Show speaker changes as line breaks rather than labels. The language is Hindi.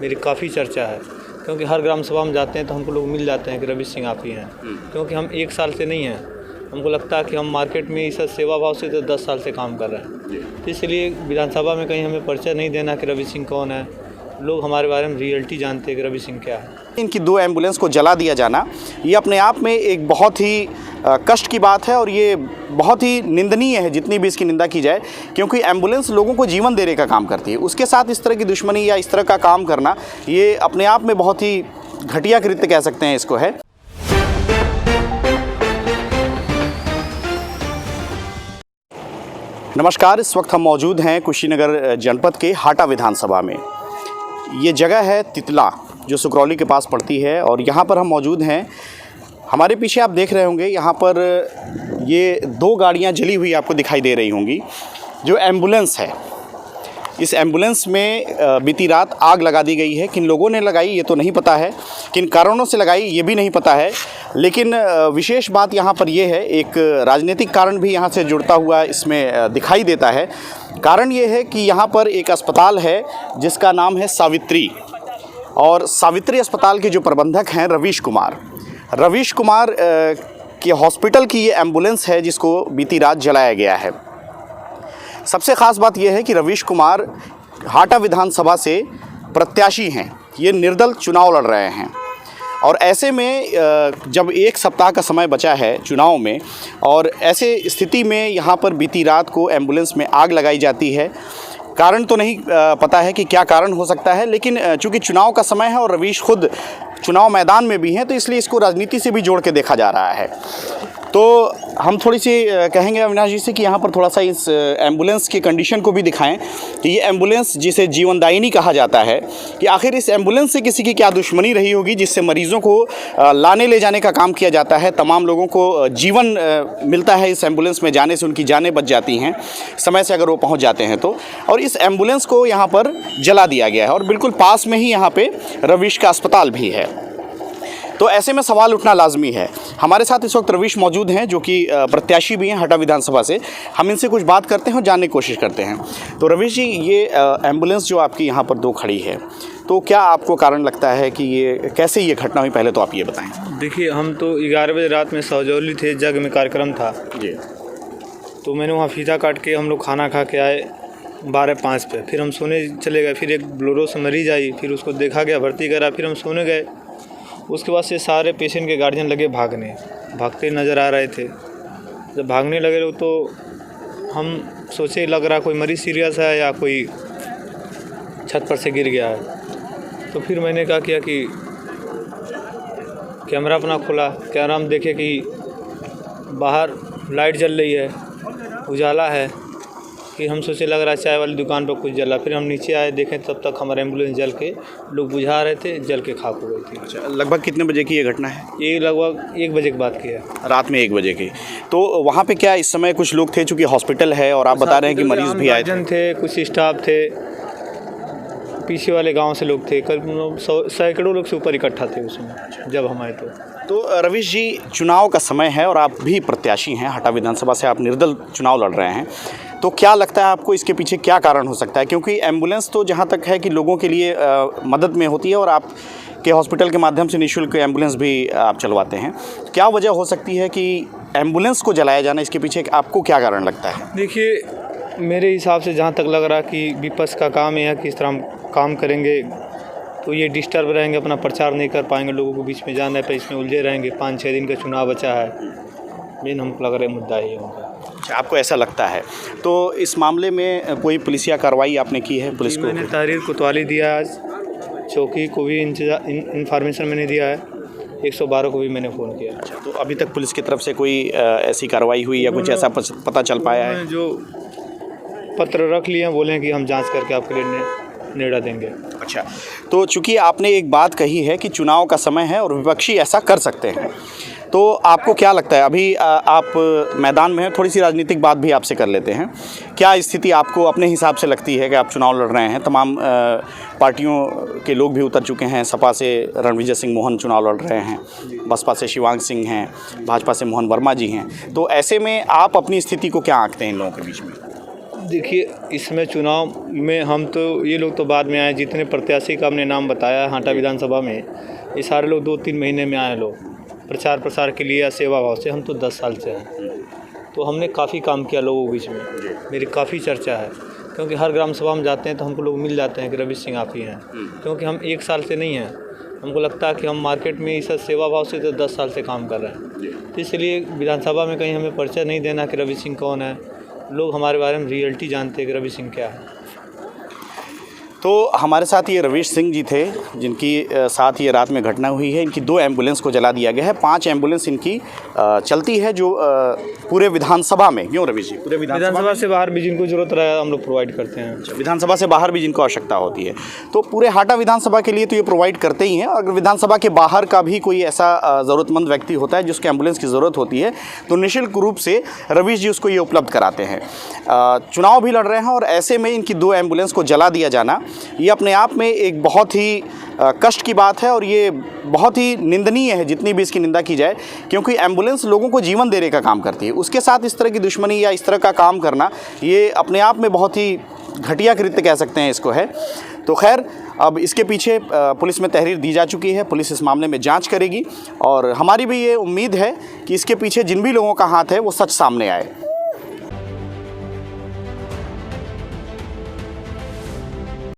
मेरी काफ़ी चर्चा है, क्योंकि हर ग्राम सभा में जाते हैं तो हमको लोग मिल जाते हैं कि रवीश सिंह आप ही हैं। क्योंकि हम 1 साल से नहीं हैं, हमको लगता है कि हम मार्केट में इस सेवा भाव से तो 10 साल से काम कर रहे हैं। इसलिए विधानसभा में कहीं हमें परिचय नहीं देना कि रवीश सिंह कौन है। लोग हमारे बारे में रियलिटी जानते हैं कि रवीश सिंह क्या है।
इनकी 2 एम्बुलेंस को जला दिया जाना ये अपने आप में एक बहुत ही कष्ट की बात है और ये बहुत ही निंदनीय है, जितनी भी इसकी निंदा की जाए, क्योंकि एम्बुलेंस लोगों को जीवन देने का काम करती है। उसके साथ इस तरह की दुश्मनी या इस तरह का काम करना ये अपने आप में बहुत ही घटिया कृत्य कह सकते हैं इसको है। नमस्कार, इस वक्त हम मौजूद हैं कुशीनगर जनपद के हाटा विधानसभा में। ये जगह है तितला, जो सुकरौली के पास पड़ती है, और यहाँ पर हम मौजूद हैं। हमारे पीछे आप देख रहे होंगे, यहाँ पर ये 2 गाड़ियाँ जली हुई आपको दिखाई दे रही होंगी। जो एम्बुलेंस है, इस एम्बुलेंस में बीती रात आग लगा दी गई है। किन लोगों ने लगाई ये तो नहीं पता है, किन कारणों से लगाई ये भी नहीं पता है, लेकिन विशेष बात यहाँ पर यह है, एक राजनीतिक कारण भी यहाँ से जुड़ता हुआ इसमें दिखाई देता है। कारण ये है कि यहाँ पर एक अस्पताल है जिसका नाम है सावित्री, और सावित्री अस्पताल के जो प्रबंधक हैं रवीश कुमार के हॉस्पिटल की ये एम्बुलेंस है जिसको बीती रात जलाया गया है। सबसे ख़ास बात यह है कि रवीश कुमार हाटा विधानसभा से प्रत्याशी हैं, ये निर्दल चुनाव लड़ रहे हैं, और ऐसे में जब 1 सप्ताह का समय बचा है चुनाव में, और ऐसे स्थिति में यहाँ पर बीती रात को एम्बुलेंस में आग लगाई जाती है। कारण तो नहीं पता है कि क्या कारण हो सकता है, लेकिन चूंकि चुनाव का समय है और रवीश खुद चुनाव मैदान में भी हैं, तो इसलिए इसको राजनीति से भी जोड़ के देखा जा रहा है। तो हम थोड़ी सी कहेंगे अविनाश जी से कि यहाँ पर थोड़ा सा इस एम्बुलेंस की कंडीशन को भी दिखाएं कि ये एम्बुलेंस जिसे जीवनदायिनी कहा जाता है, कि आखिर इस एम्बुलेंस से किसी की क्या दुश्मनी रही होगी जिससे मरीज़ों को लाने ले जाने का काम किया जाता है। तमाम लोगों को जीवन मिलता है इस एम्बुलेंस में जाने से, उनकी जानें बच जाती हैं समय से अगर वो पहुँच जाते हैं तो। और इस एम्बुलेंस को यहाँ पर जला दिया गया है, और बिल्कुल पास में ही यहाँ पर रवीश का अस्पताल भी है। तो ऐसे में सवाल उठना लाजमी है। हमारे साथ इस वक्त रवीश मौजूद हैं, जो कि प्रत्याशी भी हैं हाटा विधानसभा से। हम इनसे कुछ बात करते हैं और जानने की कोशिश करते हैं। तो रवीश जी, ये एम्बुलेंस जो आपकी यहाँ पर 2 खड़ी है, तो क्या आपको कारण लगता है कि ये कैसे ये घटना हुई, पहले तो आप ये बताएं।
देखिए, हम तो 11 बजे रात में सौजौली थे, जग में कार्यक्रम था
जी।
तो मैंने वहाँ फीता काट के हम लोग खाना खा के आए 12:05 पे। फिर हम सोने चले गए। फिर एक बोलेरो से मरीज आई, फिर उसको देखा गया, भर्ती करा, फिर हम सोने गए। उसके बाद से सारे पेशेंट के गार्जियन लगे भागते नज़र आ रहे थे। जब भागने लगे तो हम सोचे लग रहा कोई मरीज़ सीरियस है या कोई छत पर से गिर गया है। तो फिर मैंने क्या किया कि कैमरा अपना खोला, कैमरा में देखे कि बाहर लाइट जल रही है, उजाला है। कि हम सोचे लग रहा है चाय वाली दुकान पर कुछ जला। फिर हम नीचे आए, देखें तब तक हमारा एम्बुलेंस जल के लोग बुझा रहे थे, जल के खाक हो गई थी।
अच्छा, लगभग कितने बजे की ये घटना है?
ये लगभग 1 बजे की बात की है, रात
में 1 बजे की। तो वहाँ पे क्या इस समय कुछ लोग थे, चूँकि हॉस्पिटल है और आप बता रहे हैं कि मरीज़ भी आए
थे, कुछ स्टाफ थे, पीछे वाले गाँव से लोग थे, करीब सैकड़ों लोग से ऊपर इकट्ठा थे उसमें जब हम आए।
तो रवीश जी, चुनाव का समय है और आप भी प्रत्याशी हैं, हाटा विधानसभा से आप निर्दल चुनाव लड़ रहे हैं, तो क्या लगता है आपको इसके पीछे क्या कारण हो सकता है? क्योंकि एम्बुलेंस तो जहाँ तक है कि लोगों के लिए मदद में होती है, और आप के हॉस्पिटल के माध्यम से निःशुल्क एम्बुलेंस भी आप चलवाते हैं। क्या वजह हो सकती है कि एम्बुलेंस को जलाया जाना, इसके पीछे आपको क्या कारण लगता है?
देखिए, मेरे हिसाब से जहाँ तक लग रहा कि विपक्ष का काम है, किस तरह हम काम करेंगे तो ये डिस्टर्ब रहेंगे, अपना प्रचार नहीं कर पाएंगे, लोगों को बीच में जाने पर इसमें उलझे रहेंगे। 5-6 दिन का चुनाव बचा है, मेन हमको लग रहा है मुद्दा ही होगा।
अच्छा, आपको ऐसा लगता है? तो इस मामले में कोई पुलिसिया कार्रवाई आपने की है? पुलिस को
मैंने तहरीर कोतवाली दिया है, चौकी को भी इंफॉर्मेशन मैंने दिया है, 112 को भी मैंने फ़ोन किया।
अच्छा, तो अभी तक पुलिस की तरफ से कोई ऐसी कार्रवाई हुई या कुछ ऐसा पता चल पाया है?
जो पत्र रख लिए हैं, बोले कि हम जाँच करके आपके लिए निर्णय देंगे।
अच्छा, तो चूँकि आपने एक बात कही है कि चुनाव का समय है और विपक्षी ऐसा कर सकते हैं, तो आपको क्या लगता है? अभी आप मैदान में हैं, थोड़ी सी राजनीतिक बात भी आपसे कर लेते हैं। क्या स्थिति आपको अपने हिसाब से लगती है कि आप चुनाव लड़ रहे हैं? तमाम पार्टियों के लोग भी उतर चुके हैं। सपा से रणविजय सिंह मोहन चुनाव लड़ रहे हैं, बसपा से शिवांग सिंह हैं, भाजपा से मोहन वर्मा जी हैं। तो ऐसे में आप अपनी स्थिति को क्या आंकते हैं इन लोगों के बीच में?
देखिए, इसमें चुनाव में हम तो ये लोग तो बाद में आए, जितने प्रत्याशी का हमने नाम बताया हाटा विधानसभा में, ये सारे लोग 2-3 महीने में आए लोग प्रचार प्रसार के लिए या सेवा भाव से। हम तो 10 साल से हैं, तो हमने काफ़ी काम किया लोगों के बीच में, मेरी काफ़ी चर्चा है, क्योंकि हर ग्राम सभा में जाते हैं तो हमको लोग मिल जाते हैं कि रवि सिंह आप ही हैं, क्योंकि हम 1 साल से नहीं हैं। हमको लगता है कि हम मार्केट में इस सेवा भाव से तो 10 साल से काम कर रहे हैं, तो इसलिए विधानसभा में कहीं हमें परिचय नहीं देना कि रवि सिंह कौन है। लोग हमारे बारे में रियलिटी जानते हैं कि रवि सिंह क्या है।
तो हमारे साथ ये रवीश सिंह जी थे, जिनकी साथ ये रात में घटना हुई है। इनकी 2 एम्बुलेंस को जला दिया गया है। 5 एम्बुलेंस इनकी चलती है, जो पूरे विधानसभा में। क्यों रवीश जी? पूरे
विधानसभा से बाहर भी जिनको जरूरत रहे हम लोग प्रोवाइड करते हैं।
अच्छा, विधानसभा से बाहर भी जिनको आवश्यकता होती है, तो पूरे हाटा विधानसभा के लिए तो ये प्रोवाइड करते ही हैं। अगर विधानसभा के बाहर का भी कोई ऐसा ज़रूरतमंद व्यक्ति होता है जिसको एम्बुलेंस की ज़रूरत होती है, तो निःशुल्क रूप से रवीश जी उसको ये उपलब्ध कराते हैं। चुनाव भी लड़ रहे हैं और ऐसे में इनकी 2 एम्बुलेंस को जला दिया जाना, ये अपने आप में एक बहुत ही कष्ट की बात है और ये बहुत ही निंदनीय है, जितनी भी इसकी निंदा की जाए, क्योंकि एम्बुलेंस लोगों को जीवन देने का काम करती है। उसके साथ इस तरह की दुश्मनी या इस तरह का काम करना, ये अपने आप में बहुत ही घटिया कृत्य कह सकते हैं इसको है। तो खैर, अब इसके पीछे पुलिस में तहरीर दी जा चुकी है। पुलिस इस मामले में जांच करेगी और हमारी भी ये उम्मीद है कि इसके पीछे जिन भी लोगों का हाथ है वो सच सामने आए।